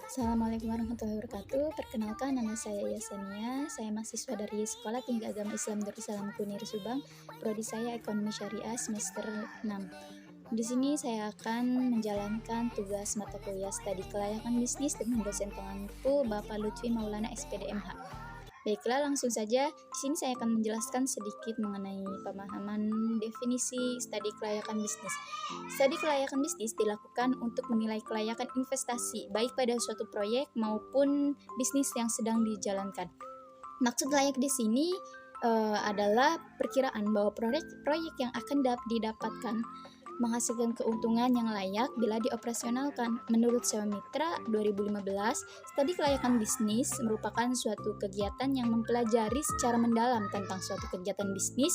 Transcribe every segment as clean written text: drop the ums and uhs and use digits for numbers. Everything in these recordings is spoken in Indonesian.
Assalamualaikum warahmatullahi wabarakatuh. Perkenalkan, nama saya Yasania. Saya mahasiswa dari Sekolah Tinggi Agama Islam Darussalam Kunir Subang. Prodi saya Ekonomi Syariah semester 6. Di sini saya akan menjalankan tugas mata kuliah studi kelayakan bisnis dengan dosen pengampu Bapak Lutfi Maulana SPD MH. Baiklah, langsung saja. Di sini saya akan menjelaskan sedikit mengenai pemahaman definisi studi kelayakan bisnis. Studi kelayakan bisnis dilakukan untuk menilai kelayakan investasi, baik pada suatu proyek maupun bisnis yang sedang dijalankan. Maksud layak di sini adalah perkiraan bahwa proyek yang akan didapatkan menghasilkan keuntungan yang layak bila dioperasionalkan. Menurut Sewa Mitra 2015, studi kelayakan bisnis merupakan suatu kegiatan yang mempelajari secara mendalam tentang suatu kegiatan bisnis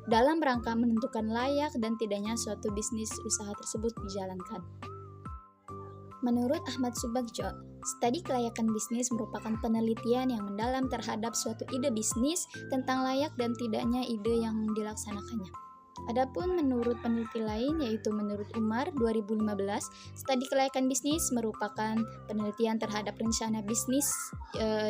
dalam rangka menentukan layak dan tidaknya suatu bisnis usaha tersebut dijalankan. Menurut Ahmad Subagjo, studi kelayakan bisnis merupakan penelitian yang mendalam terhadap suatu ide bisnis tentang layak dan tidaknya ide yang dilaksanakannya. Adapun menurut peneliti lain, yaitu menurut Umar 2015, studi kelayakan bisnis merupakan penelitian terhadap rencana bisnis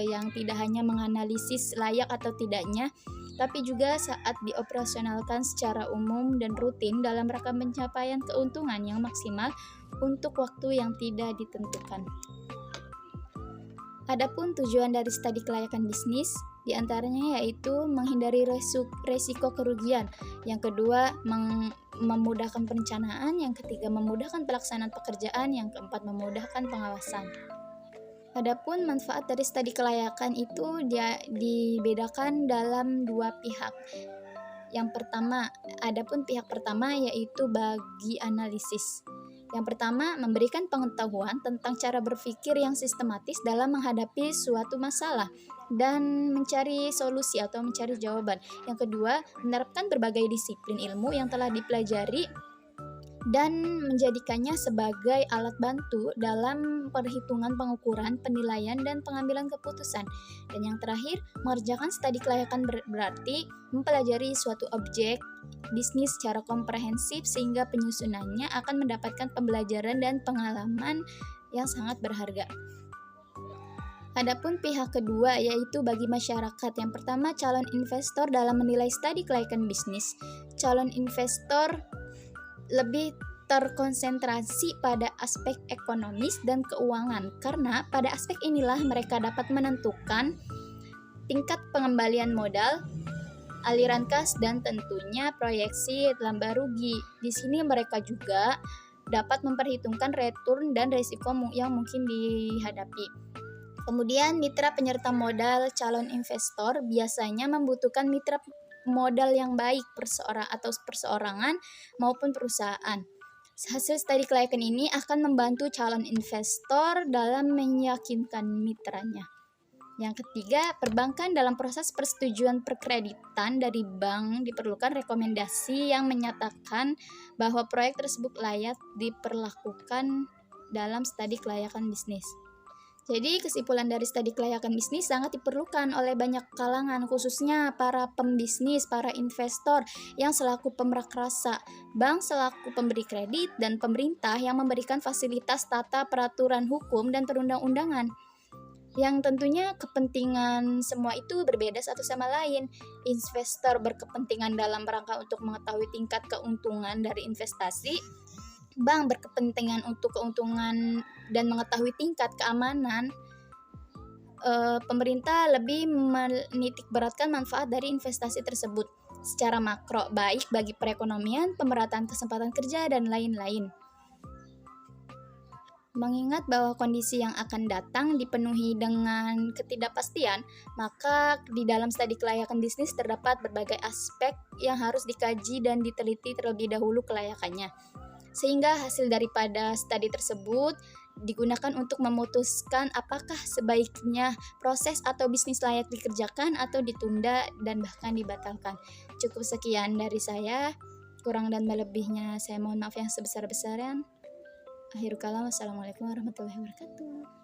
yang tidak hanya menganalisis layak atau tidaknya, tapi juga saat dioperasionalkan secara umum dan rutin dalam rangka pencapaian keuntungan yang maksimal untuk waktu yang tidak ditentukan. Adapun tujuan dari studi kelayakan bisnis diantaranya yaitu menghindari resiko kerugian, yang kedua memudahkan perencanaan, yang ketiga memudahkan pelaksanaan pekerjaan, yang keempat memudahkan pengawasan. Adapun manfaat dari studi kelayakan itu dibedakan dalam dua pihak. Yang pertama, adapun pihak pertama yaitu bagi analisis. Yang pertama, memberikan pengetahuan tentang cara berpikir yang sistematis dalam menghadapi suatu masalah dan mencari solusi atau mencari jawaban. Yang kedua, menerapkan berbagai disiplin ilmu yang telah dipelajari dan menjadikannya sebagai alat bantu dalam perhitungan pengukuran, penilaian, dan pengambilan keputusan. Dan yang terakhir, mengerjakan studi kelayakan berarti mempelajari suatu objek bisnis secara komprehensif sehingga penyusunannya akan mendapatkan pembelajaran dan pengalaman yang sangat berharga. Adapun pihak kedua yaitu bagi masyarakat. Yang pertama, calon investor dalam menilai studi kelayakan bisnis. Calon investor lebih terkonsentrasi pada aspek ekonomis dan keuangan, karena pada aspek inilah mereka dapat menentukan tingkat pengembalian modal, aliran kas, dan tentunya proyeksi laba rugi. Di sini mereka juga dapat memperhitungkan return dan risiko yang mungkin dihadapi. Kemudian mitra penyerta modal calon investor biasanya membutuhkan mitra modal yang baik perseorangan maupun perusahaan. Hasil studi kelayakan ini akan membantu calon investor dalam meyakinkan mitranya. Yang ketiga, perbankan dalam proses persetujuan perkreditan dari bank diperlukan rekomendasi yang menyatakan bahwa proyek tersebut layak diperlakukan dalam studi kelayakan bisnis. Jadi kesimpulan dari studi kelayakan bisnis sangat diperlukan oleh banyak kalangan, khususnya para pembisnis, para investor yang selaku pemrakrasa, bank selaku pemberi kredit, dan pemerintah yang memberikan fasilitas tata peraturan hukum dan perundang-undangan. Yang tentunya kepentingan semua itu berbeda satu sama lain. Investor berkepentingan dalam rangka untuk mengetahui tingkat keuntungan dari investasi. Bank berkepentingan untuk keuntungan dan mengetahui tingkat keamanan. Pemerintah lebih menitikberatkan manfaat dari investasi tersebut secara makro, baik bagi perekonomian, pemerataan kesempatan kerja, dan lain-lain. Mengingat bahwa kondisi yang akan datang dipenuhi dengan ketidakpastian, maka di dalam studi kelayakan bisnis terdapat berbagai aspek yang harus dikaji dan diteliti terlebih dahulu kelayakannya. Sehingga hasil daripada studi tersebut digunakan untuk memutuskan apakah sebaiknya proses atau bisnis layak dikerjakan atau ditunda dan bahkan dibatalkan. Cukup sekian dari saya, kurang dan melebihnya saya mohon maaf yang sebesar-besarnya. Akhirul kalam, wassalamualaikum warahmatullahi wabarakatuh.